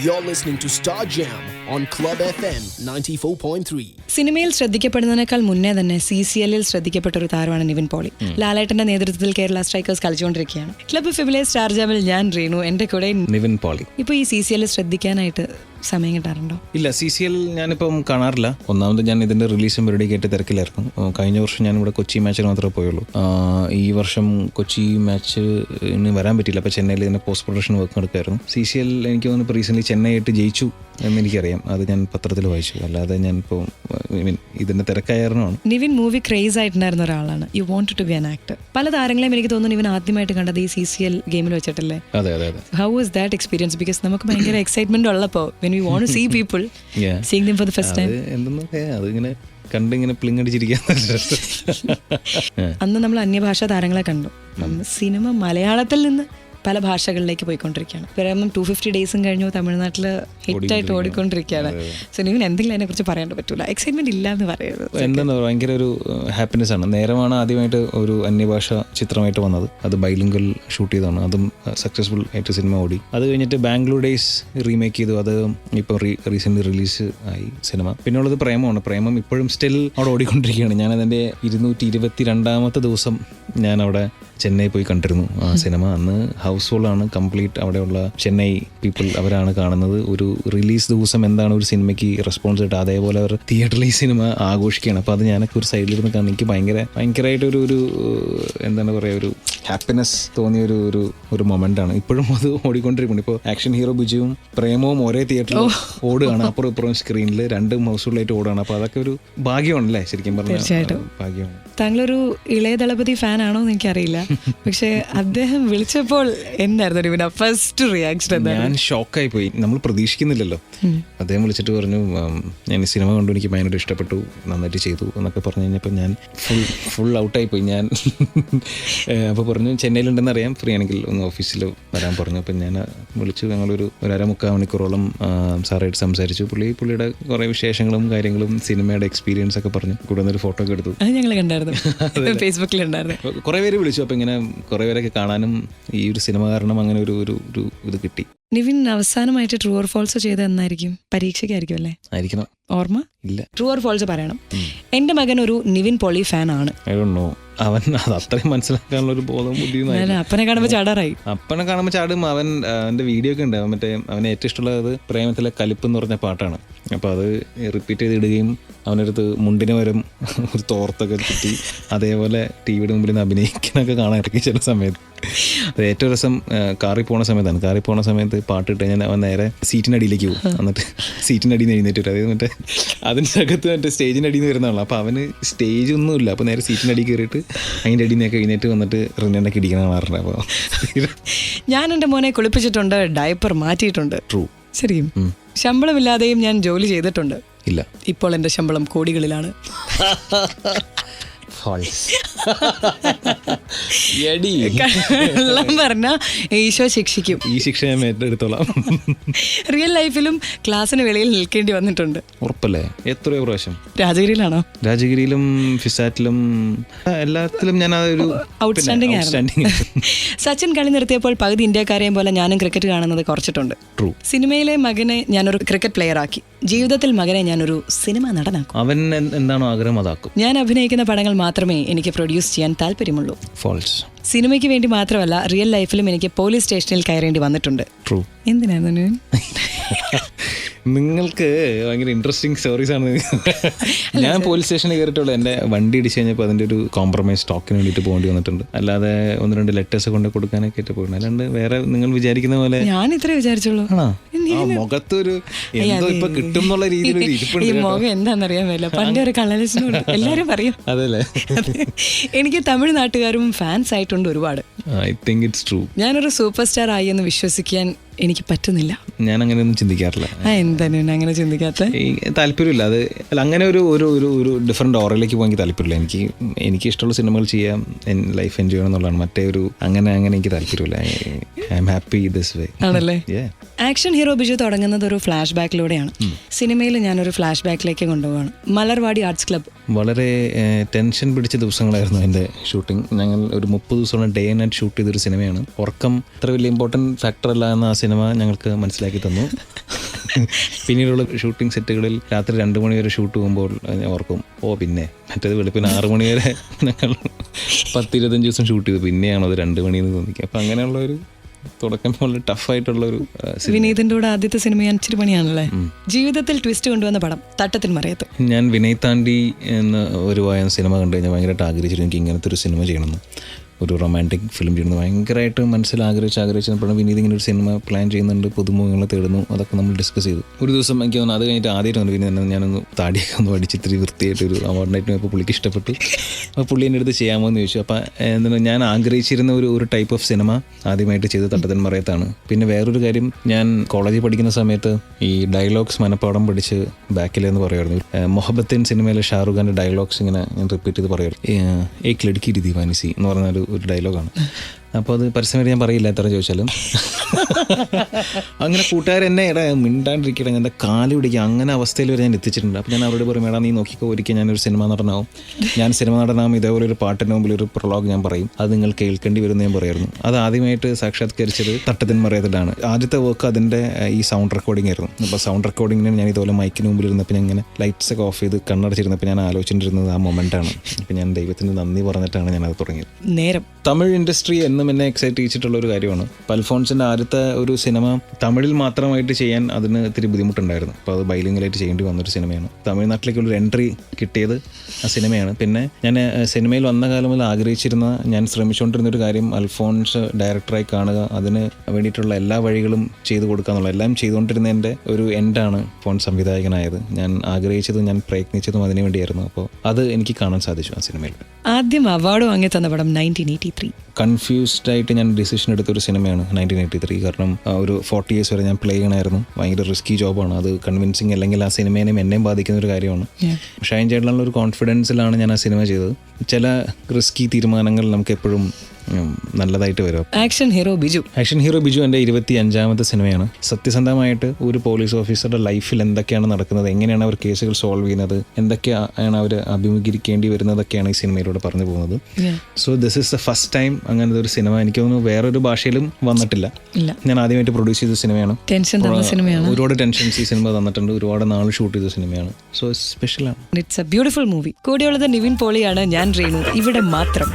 You're listening to Star Jam on Club FM 94.3. സിനിമയിൽ ശ്രദ്ധിക്കപ്പെടുന്നതിനേക്കാൾ മുന്നേ തന്നെ CCLൽ ശ്രദ്ധിക്കപ്പെട്ട ഒരു താരമാണ് നിവിൻ പോളി. ലാലേട്ടന്റെ നേതൃത്വത്തിൽ കേരള സ്ട്രൈക്കേഴ്സ് കളിച്ചുകൊണ്ടിരിക്കുകയാണ്. ക്ലബ് ഫിബിലെ സ്റ്റാർ ജാമിൽ ഞാൻ റീനു, എന്റെ കൂടെ നിവിൻ പോളി. ഇപ്പൊ ഈ CCL ശ്രദ്ധിക്കാനായിട്ട് സമയം കിട്ടാറുണ്ടോ? ഇല്ല, CCL ഞാനിപ്പം കാണാറില്ല. ഒന്നാമത് ഞാൻ ഇതിന്റെ റിലീസും പരിപാടി കേട്ട് തിരക്കിലായിരുന്നു. കഴിഞ്ഞ വർഷം ഞാനിവിടെ കൊച്ചി മാച്ചിൽ മാത്രമേ പോയുള്ളൂ. ഈ വർഷം കൊച്ചി മാച്ചിന് വരാൻ പറ്റില്ല. അപ്പോൾ ചെന്നൈയിൽ ഇതിന്റെ പോസ്റ്റ് പ്രൊഡക്ഷൻ വർക്ക് നടക്കുമായിരുന്നു. CCL എനിക്ക് തോന്നുന്നു ഇപ്പോൾ റീസെന്റ് ചെന്നൈ ആയിട്ട് ജയിച്ചു എന്നെനിക്കറിയാം. അത് ഞാൻ പത്രത്തിൽ വായിച്ചു. അല്ലാതെ ഞാൻ ഇപ്പോൾ ഇതിന്റെ തിരക്കായിരുന്നാണ്. നിവിൻ മൂവി ക്രേസ് ആയിട്ടുണ്ടായിരുന്ന ഒരാളാണ്. You wanted to be an actor. പല താരങ്ങളെയും എനിക്ക് തോന്നുന്നു നിവിൻ ആദ്യമായിട്ട് കണ്ടത് ഈ CCL ഗെയിമിൽ വെച്ചിട്ടല്ലേ? അതെ അതെ അതെ. How was that experience? Because നമുക്ക് ഭയങ്കര എക്സൈറ്റ്മെന്റ് ഉള്ളപ്പോൾ when we want to see people seeing them for the first time. അതിങ്ങനെ കണ്ടിങ്ങനെ പ്ലിങ്ങടിച്ചിരിക്കാൻ അന്ന് നമ്മൾ അന്യഭാഷാ താരങ്ങളെ കണ്ടു. സിനിമ മലയാളത്തിൽ നിന്ന് പല ഭാഷകളിലേക്ക് പോയിക്കൊണ്ടിരിക്കുകയാണ്. പ്രേമം 250 ഡേയ്സും കഴിഞ്ഞു തമിഴ്നാട്ടിൽ ഹിറ്റായിട്ട് ഓടിക്കൊണ്ടിരിക്കുകയാണ്. സോ നിങ്ങൾ എന്തെങ്കിലും അതിനെ കുറിച്ച് പറയാൻ പറ്റൂല, എക്സൈറ്റ്മെന്റ് ഇല്ല എന്ന് പറയുന്നത് എന്താ ഭയങ്കര ഒരു ഹാപ്പിനെസ് ആണ്. നേരമാണ് ആദ്യമായിട്ട് ഒരു അന്യഭാഷ ചിത്രമായിട്ട് വന്നത്. അത് ബൈലിംഗൽ ഷൂട്ട് ചെയ്തതാണ്. അതും സക്സസ്ഫുൾ ആയിട്ട് സിനിമ ഓടി. അത് കഴിഞ്ഞിട്ട് ബാംഗ്ലൂർ ഡേയ്സ് റീമേക്ക് ചെയ്തു. അത് ഇപ്പോൾ റീസെന്റ് റിലീസ് ആയി സിനിമ. പിന്നെ ഉള്ളത് പ്രേമമാണ്. പ്രേമം ഇപ്പോഴും സ്റ്റിൽ അവിടെ ഓടിക്കൊണ്ടിരിക്കുകയാണ്. ഞാനതിൻ്റെ 222ാമത്തെ ദിവസം ഞാൻ അവിടെ ചെന്നൈ പോയി കണ്ടിരുന്നു ആ സിനിമ. അന്ന് ഹൗസ് ഹോളാണ് കംപ്ലീറ്റ്. അവിടെയുള്ള ചെന്നൈ പീപ്പിൾ അവരാണ് കാണുന്നത്. ഒരു റിലീസ് ദിവസം എന്താണ് ഒരു സിനിമയ്ക്ക് റെസ്പോൺസ് കിട്ടുക, അതേപോലെ അവർ തിയേറ്ററിൽ ഈ സിനിമ ആഘോഷിക്കുകയാണ്. അപ്പോൾ അത് ഞാനൊക്കെ ഒരു സൈഡിലിരുന്ന് കാണും. എനിക്ക് ഭയങ്കരമായിട്ടൊരു എന്താണ് പറയുക, ഒരു ഹാപ്പിനെസ് തോന്നിയ ഒരു മൊമെൻ്റാണ്. ഇപ്പോഴും അത് ഓടിക്കൊണ്ടിരിക്കുന്നു. ഇപ്പോൾ ആക്ഷൻ ഹീറോ ബിജുവും പ്രേമവും ഒരേ തിയേറ്ററിൽ ഓടുകയാണ്. അപ്പുറം ഇപ്പുറം സ്ക്രീനിൽ രണ്ടും ഹൗസ്ഫുള്ളായിട്ട് ഓടുകയാണ്. അപ്പോൾ അതൊക്കെ ഒരു ഭാഗ്യമാണല്ലേ ശരിക്കും പറഞ്ഞാൽ. ഭാഗ്യമാണ്. താങ്കളൊരു ഇളയ ദളപതി ഫാനാണോ എന്ന് എനിക്കറിയില്ല, പക്ഷെ അദ്ദേഹം വിളിച്ചപ്പോൾ എന്തായിരുന്നു ഫസ്റ്റ് റിയാക്ഷൻ? ഞാൻ ഷോക്കായി പോയി. നമ്മൾ പ്രതീക്ഷിക്കുന്നില്ലല്ലോ. അദ്ദേഹം വിളിച്ചിട്ട് പറഞ്ഞു, ഞാൻ ഈ സിനിമ കണ്ടു, എനിക്ക് ഭയങ്കര ഇഷ്ടപ്പെട്ടു, നന്നായിട്ട് ചെയ്തു എന്നൊക്കെ പറഞ്ഞു കഴിഞ്ഞപ്പോൾ ഞാൻ ഫുൾ ഔട്ടായി പോയി. ഞാൻ അപ്പോൾ പറഞ്ഞു ചെന്നൈയിലുണ്ടെന്ന് അറിയാം, ഫ്രീ ആണെങ്കിൽ ഒന്ന് ഓഫീസിൽ വരാൻ പറഞ്ഞു. അപ്പം ഞാൻ വിളിച്ചു. ഞങ്ങളൊരു 1.5-3 മണിക്കൂറോളം സാറായിട്ട് സംസാരിച്ചു. പുള്ളിയുടെ കുറേ വിശേഷങ്ങളും കാര്യങ്ങളും സിനിമയുടെ എക്സ്പീരിയൻസ് ഒക്കെ പറഞ്ഞു. കൂടെ ഒരു ഫോട്ടോ ഒക്കെ എടുത്തു. അത് ഞങ്ങൾ കണ്ടായിരുന്നു, ഫേസ്ബുക്കിലുണ്ടായിരുന്നു. കുറേ പേര് വിളിച്ചു. അപ്പം ഇങ്ങനെ കുറേ പേരൊക്കെ കാണാനും ഈ ഒരു സിനിമ കാരണം അങ്ങനെ ഒരു ഇത് കിട്ടി. നിവിൻ അവസാനമായിട്ട് ട്രൂ ഓർ ഫോൾസ് ചെയ്ത എന്നായിരിക്കും? പരീക്ഷയ്ക്കായിരിക്കും അല്ലേ? ആയിരിക്കണം. ഓർമ്മ ഇല്ല. ട്രൂ ഓർ ഫോൾസ് പറയണം. എന്റെ മകൻ ഒരു നിവിൻ പോളി ഫാൻ ആണ്. അവൻ അത് അത്രയും മനസ്സിലാക്കാനുള്ള ഒരു ബോധം ബുദ്ധി. അപ്പനെ കാണുമ്പോൾ ചാടാറായി. അപ്പനെ കാണുമ്പോൾ ചാടും. അവൻ്റെ വീഡിയോ ഒക്കെ ഉണ്ട്. അവന് ഏറ്റവും ഇഷ്ടമുള്ളത് പ്രേമത്തിലെ കലിപ്പ് എന്ന് പറഞ്ഞ പാട്ടാണ്. അപ്പോൾ അത് റിപ്പീറ്റ് ചെയ്ത് ഇടുകയും അവനടുത്ത് മുണ്ടിന് വരും ഒരു തോർത്തൊക്കെ കിട്ടി അതേപോലെ ടിവിയുടെ മുമ്പിൽ നിന്ന് അഭിനയിക്കാനൊക്കെ കാണാൻ ഇറക്കി ചില സമയത്ത്. അത് ഏറ്റവും രസം കാറിൽ പോണ സമയത്താണ്. കാറിൽ പോണ സമയത്ത് പാട്ടിട്ട് കഴിഞ്ഞാൽ അവൻ നേരെ സീറ്റിൻ്റെ അടിയിലേക്ക് പോകും. എന്നിട്ട് സീറ്റിൻ്റെ അടിയിൽ നിന്ന് എഴുന്നേറ്റ് വരും. അതായത് അതിൻ്റെ അകത്ത് സ്റ്റേജിൻ്റെ അടിയിൽ നിന്ന് വരുന്നതാണല്ലോ. അപ്പോൾ അവന് സ്റ്റേജ് ഒന്നുമില്ല. അപ്പോൾ നേരെ സീറ്റിൻ്റെ അടിയിൽ കയറിയിട്ട് അതിൻ്റെ അടിയിൽ നിന്നൊക്കെ എഴുന്നേറ്റ് വന്നിട്ട് റിനൊക്കെ ഇടിക്കുന്ന കാണാറുണ്ട്. അപ്പോൾ ഞാൻ എൻ്റെ മോനെ കുളിപ്പിച്ചിട്ടുണ്ട്, ഡയപ്പർ മാറ്റിയിട്ടുണ്ട്. ട്രൂ. ശരിയും ശമ്പളമില്ലാതെയും ഞാൻ ജോലി ചെയ്തിട്ടുണ്ട്. ഇല്ല, ഇപ്പോൾ എൻ്റെ ശമ്പളം കോടികളിലാണ്. പറഞ്ഞ ഈശോ ശിക്ഷിക്കും. ഈ ശിക്ഷ ഞാൻ ഏറ്റെടുത്തോളാം. റിയൽ ലൈഫിലും ക്ലാസ്സിന് വെളിയിൽ നിൽക്കേണ്ടി വന്നിട്ടുണ്ട്. ഉറപ്പല്ലേ? എത്രയോ പ്രാവശ്യം. രാജഗിരിയിലാണോ? രാജഗിരിയിലും ഫിസാറ്റിലും എല്ലാത്തിലും ഞാൻ അതൊരു ഔട്ട്സ്റ്റാൻഡിംഗ് ആയിരുന്നു. സച്ചിൻ കളി നിർത്തിയപ്പോൾ പകുതി ഇന്ത്യക്കാരെയും പോലെ ഞാനും ക്രിക്കറ്റ് കാണുന്നത് കുറച്ചിട്ടുണ്ട്. ട്രൂ. സിനിമയിലെ മകനെ ഞാനൊരു ക്രിക്കറ്റ് പ്ലെയർ ആക്കി. ജീവിതത്തിൽ മകനെ ഞാനൊരു സിനിമ നടനാക്കും. അവൻ എന്താണോ ആഗ്രഹം അതാക്കും. ഞാൻ അഭിനയിക്കുന്ന പടങ്ങൾ മാത്രമേ എനിക്ക് പ്രൊഡ്യൂസ് ചെയ്യാൻ താല്പര്യമുള്ളൂ. ഫോൾസ്. സിനിമയ്ക്ക് വേണ്ടി മാത്രമല്ല, റിയൽ ലൈഫിലും എനിക്ക് പോലീസ് സ്റ്റേഷനിൽ കയറേണ്ടി വന്നിട്ടുണ്ട്. ട്രൂ. എന്തിനായിരുന്നു? നിങ്ങൾക്ക് ഭയങ്കര ഇൻട്രസ്റ്റിംഗ് സ്റ്റോറീസ് ആണ്. ഞാൻ പോലീസ് സ്റ്റേഷനിൽ കയറിയിട്ടുള്ളൂ. എൻ്റെ വണ്ടി ഇടിച്ച് കഴിഞ്ഞപ്പോൾ അതിൻ്റെ ഒരു കോംപ്രമൈസ് സ്റ്റോക്കിന് വേണ്ടിയിട്ട് പോകേണ്ടി വന്നിട്ടുണ്ട്. അല്ലാതെ 1-2 ലെറ്റേഴ്സ് കൊണ്ട് കൊടുക്കാനൊക്കെ ആയിട്ട് പോയിട്ടുണ്ട്. അല്ലാണ്ട് വേറെ നിങ്ങൾ വിചാരിക്കുന്ന പോലെ ഞാൻ ഇത്രേ വിചാരിച്ചുള്ളൂ. മുഖത്തൊരു എന്തോ ഇപ്പൊ കിട്ടും എന്നുള്ള രീതിയിൽ ഈ മുഖം എന്താണെന്നറിയാൻ പറ്റില്ല. പണ്ട് ഒരു കളലസിനോട് എല്ലാരും പറയും. അതല്ലേ? എനിക്ക് തമിഴ്നാട്ടുകാരും ഫാൻസ് ആയിട്ടുണ്ട് ഒരുപാട്. I think it's true. ഞാനൊരു സൂപ്പർ സ്റ്റാർ ആയി എന്ന് വിശ്വസിക്കാൻ എനിക്ക് പറ്റുന്നില്ല. ഞാൻ അങ്ങനെയൊന്നും ചിന്തിക്കാറില്ല. എന്താണ് അങ്ങനെ ചിന്തിക്കാത്ത? താല്പര്യമില്ല. അത് അങ്ങനെ ഒരു ഡിഫറെന്റ് ഓറയിലേക്ക് പോകാൻ എനിക്ക് താല്പര്യമില്ല. എനിക്ക് ഇഷ്ടമുള്ള സിനിമകൾ ചെയ്യാം, ലൈഫ് എൻജോയ് ചെയ്യണം എന്നുള്ളതാണ്. മറ്റേ അങ്ങനെ എനിക്ക് താല്പര്യമില്ല. I'm happy this way. ആണല്ലേ. ആക്ഷൻ ഹീറോ ബിജു തുടങ്ങുന്നത് ഒരു ഫ്ലാഷ് ബാക്കിലൂടെയാണ്. സിനിമയിൽ ഞാനൊരു ഫ്ലാഷ് ബാക്കിലേക്ക് കൊണ്ടുപോവാണ്. Malarvadi arts club. വളരെ ടെൻഷൻ പിടിച്ച ദിവസങ്ങളായിരുന്നു എൻ്റെ ഷൂട്ടിംഗ്. ഞങ്ങൾ ഒരു 30 ദിവസത്തോളം ഡേ ആൻഡ് നൈറ്റ് ഷൂട്ട് ചെയ്തൊരു സിനിമയാണ്. ഉറക്കം അത്ര വലിയ ഇമ്പോർട്ടൻറ്റ് ഫാക്ടർ അല്ല എന്ന് ആ സിനിമ ഞങ്ങൾക്ക് മനസ്സിലാക്കി തന്നു. പിന്നീടുള്ള ഷൂട്ടിംഗ് സെറ്റുകളിൽ രാത്രി 2 മണി വരെ ഷൂട്ട് പോകുമ്പോൾ ഞാൻ ഓർക്കും, പിന്നെ മറ്റേത് വെളുപ്പിന് 6 മണി വരെ ഞങ്ങൾ 10-25 ദിവസം ഷൂട്ട് ചെയ്തു, പിന്നെയാണോ അത് 2 മണിയെന്ന് തോന്നിക്കുക. അപ്പം അങ്ങനെയുള്ള ഒരു തുടക്കം വളരെ ടഫായിട്ടുള്ള ഒരു വിനീതിന്റെ കൂടെ ആദ്യത്തെ സിനിമ ഞാൻ ഇച്ചിരി പണിയാണല്ലേ. ജീവിതത്തിൽ ട്വിസ്റ്റ് കൊണ്ടുവന്ന പടം തട്ടത്തിൻ മറയത്ത്. ഞാൻ വിനയ് താണ്ടി എന്ന ഒരു സിനിമ കണ്ടു കഴിഞ്ഞാൽ ഭയങ്കരമായിട്ട് ആഗ്രഹിച്ചിരുന്നു എനിക്ക് ഇങ്ങനത്തെ ഒരു സിനിമ ചെയ്യണമെന്ന്. ഒരു റൊമാൻറ്റിക് ഫിലിം ചെയ്യുന്നത് ഭയങ്കരമായിട്ട് മനസ്സിൽ ആഗ്രഹിച്ചപ്പോഴാണ് വിനീത് ഇങ്ങനെ ഒരു സിനിമ പ്ലാൻ ചെയ്യുന്നുണ്ട്, പുതുമുഖങ്ങളെ തേടുന്നു. അതൊക്കെ നമ്മൾ ഡിസ്കസ് ചെയ്തു. ഒരു ദിവസം എനിക്ക് തോന്നുന്നു അത് കഴിഞ്ഞിട്ട് ആദ്യമായിട്ട് വിനീത് ഞാനൊന്ന് താടിയൊക്കെ ഒന്ന് പഠിച്ച് ഇത്തിരി വൃത്തിയായിട്ടൊരു അവാർഡ് നൈറ്റ് പോയപ്പോൾ പുള്ളിക്ക് ഇഷ്ടപ്പെട്ടു. അപ്പോൾ പുള്ളി എൻ്റെ അടുത്ത് ചെയ്യാമോ എന്ന് ചോദിച്ചു. അപ്പോൾ എന്താണ് ഞാൻ ആഗ്രഹിച്ചിരുന്ന ഒരു ടൈപ്പ് ഓഫ് സിനിമ ആദ്യമായിട്ട് ചെയ്ത് തട്ടത്തിൻ മറയത്താണ്. പിന്നെ വേറൊരു കാര്യം, ഞാൻ കോളേജിൽ പഠിക്കുന്ന സമയത്ത് ഈ ഡയലോഗ്സ് മനപ്പാടം പഠിച്ച് ബാക്കിലെന്ന് പറയുമായിരുന്നു. മൊഹബത്തിൻ സിനിമയിലെ ഷാറുഖ് ഖാൻ്റെ ഡയലോഗ്സ് ഇങ്ങനെ ഞാൻ റിപ്പീറ്റ് ചെയ്ത് പറയുമായിരുന്നു. ഏക് ലഡ്കി ദി ദീവാനിസി എന്ന് പറഞ്ഞ ഒരു ഡയലോഗാണ്. അപ്പോൾ അത് പരസ്യമായിട്ട് ഞാൻ പറയില്ല എത്ര ചോദിച്ചാലും. അങ്ങനെ കൂട്ടുകാരെന്നെ മിണ്ടാണ്ടിരിക്കട്ടെ, എൻ്റെ കാല് പിടിക്കുക, അങ്ങനെ അവസ്ഥയിൽ വരെ ഞാൻ എത്തിച്ചിട്ടുണ്ട്. അപ്പോൾ ഞാൻ അവരോട് പറയും, നീ നോക്കിക്കോ, ഒരിക്കൽ ഞാനൊരു സിനിമ നടനാവും. ഞാൻ സിനിമ നടനാവും, ഇതേപോലെ ഒരു പാട്ടിന് മുമ്പിൽ ഒരു പ്രൊളോഗ് ഞാൻ പറയും, അത് നിങ്ങൾ കേൾക്കേണ്ടി വരുമെന്ന് ഞാൻ പറയായിരുന്നു. അത് ആദ്യമായിട്ട് സാക്ഷാത്കരിച്ചത് തട്ടത്തിൻ മറയത്തിലാണ്. ആദ്യത്തെ വർക്ക് അതിൻ്റെ ഈ സൗണ്ട് റെക്കോർഡിംഗ് ആയിരുന്നു. അപ്പോൾ സൗണ്ട് റെക്കോർഡിങ്ങിന് ഞാൻ ഇതുപോലെ മൈക്കിന് മുമ്പിൽ ഇരുന്നപ്പോൾ ഞാൻ ഇങ്ങനെ ലൈറ്റ്സ് ഒക്കെ ഓഫ് ചെയ്ത് കണ്ണടച്ചിരുന്നപ്പോൾ ഞാൻ ആലോചിച്ചിട്ടിരുന്നത് ആ മൊമെൻ്റാണ്. അപ്പോൾ ഞാൻ ദൈവത്തിന് നന്ദി പറഞ്ഞിട്ടാണ് ഞാനത് തുടങ്ങിയത്. നേരം തമിഴ് ഇൻഡസ്ട്രി എന്നും എന്നെ എക്സൈറ്റ് ചെയ്തിട്ടുള്ള ഒരു കാര്യമാണ്. അൽഫോൺസിൻ്റെ ആദ്യത്തെ ഒരു സിനിമ തമിഴിൽ മാത്രമായിട്ട് ചെയ്യാൻ അതിന് ഇത്തിരി ബുദ്ധിമുട്ടുണ്ടായിരുന്നു. അപ്പോൾ അത് ബൈലിംഗലായിട്ട് ചെയ്യേണ്ടി വന്നൊരു സിനിമയാണ്. തമിഴ്നാട്ടിലേക്കുള്ളൊരു എൻട്രി കിട്ടിയത് ആ സിനിമയാണ്. പിന്നെ ഞാൻ സിനിമയിൽ വന്ന കാലം മുതൽ ആഗ്രഹിച്ചിരുന്ന, ഞാൻ ശ്രമിച്ചുകൊണ്ടിരുന്ന ഒരു കാര്യം അൽഫോൺസ് ഡയറക്ടറായി കാണുക, അതിന് വേണ്ടിയിട്ടുള്ള എല്ലാ വഴികളും ചെയ്തു കൊടുക്കുക എന്നുള്ള, എല്ലാം ചെയ്തുകൊണ്ടിരുന്നതിൻ്റെ ഒരു എൻഡാണ് ഫോൺ സംവിധായകനായത്. ഞാൻ ആഗ്രഹിച്ചതും ഞാൻ പ്രയത്നിച്ചതും അതിനു വേണ്ടിയായിരുന്നു. അപ്പോൾ അത് എനിക്ക് കാണാൻ സാധിച്ചു ആ സിനിമയിൽ. ആദ്യം അവാർഡ് വാങ്ങി തന്ന പടം 1983. കൺഫ്യൂസ്ഡ് ആയിട്ട് ഞാൻ ഡിസിഷൻ എടുത്തൊരു സിനിമയാണ് 1983. കാരണം ഒരു 40 years വരെ ഞാൻ പ്ലേ ചെയ്യണമായിരുന്നു. ഭയങ്കര റിസ്കി ജോബാണ് അത്. കൺവിൻസിങ് അല്ലെങ്കിൽ ആ സിനിമേനെയും എന്നെയും ബാധിക്കുന്ന ഒരു കാര്യമാണ്. ഷൈൻ ചേട്ടനുള്ള ഒരു കോൺഫിഡൻസിലാണ് ഞാൻ ആ സിനിമ ചെയ്തത്. ചില റിസ്കി തീരുമാനങ്ങൾ നമുക്ക് എപ്പോഴും നല്ലതായിട്ട് വരും. ആക്ഷൻ ഹീറോ ബിജു എൻ്റെ 25ാമത്തെ സിനിമയാണ്. സത്യസന്ധമായിട്ട് ഒരു പോലീസ് ഓഫീസറുടെ ലൈഫിൽ എന്തൊക്കെയാണ് നടക്കുന്നത്, എങ്ങനെയാണ് അവർ കേസുകൾ സോൾവ് ചെയ്യുന്നത്, എന്തൊക്കെയാണ് അവർ അഭിമുഖീകരിക്കേണ്ടി വരുന്നതൊക്കെയാണ് ഈ സിനിമയിലൂടെ പറഞ്ഞു പോകുന്നത്. So this is the first time അങ്ങനത്തെ ഒരു സിനിമ എനിക്ക് തോന്നുന്നു വേറൊരു ഭാഷയിലും വന്നിട്ടില്ല. ഞാൻ ആദ്യമായിട്ട് പ്രൊഡ്യൂസ് ചെയ്ത സിനിമയാണ്. ഒരുപാട് ടെൻഷൻസ് ഈ സിനിമ തന്നിട്ടുണ്ട്. ഒരുപാട് നാൾ ഷൂട്ട് ചെയ്ത സിനിമയാണ്. സോ സ്പെഷ്യലാണ്. It's A beautiful movie. കൂടെയുള്ളത് നിവിൻ പോളിയാണ്. ഞാൻ രേണു. ഇവിടെ മാത്രം.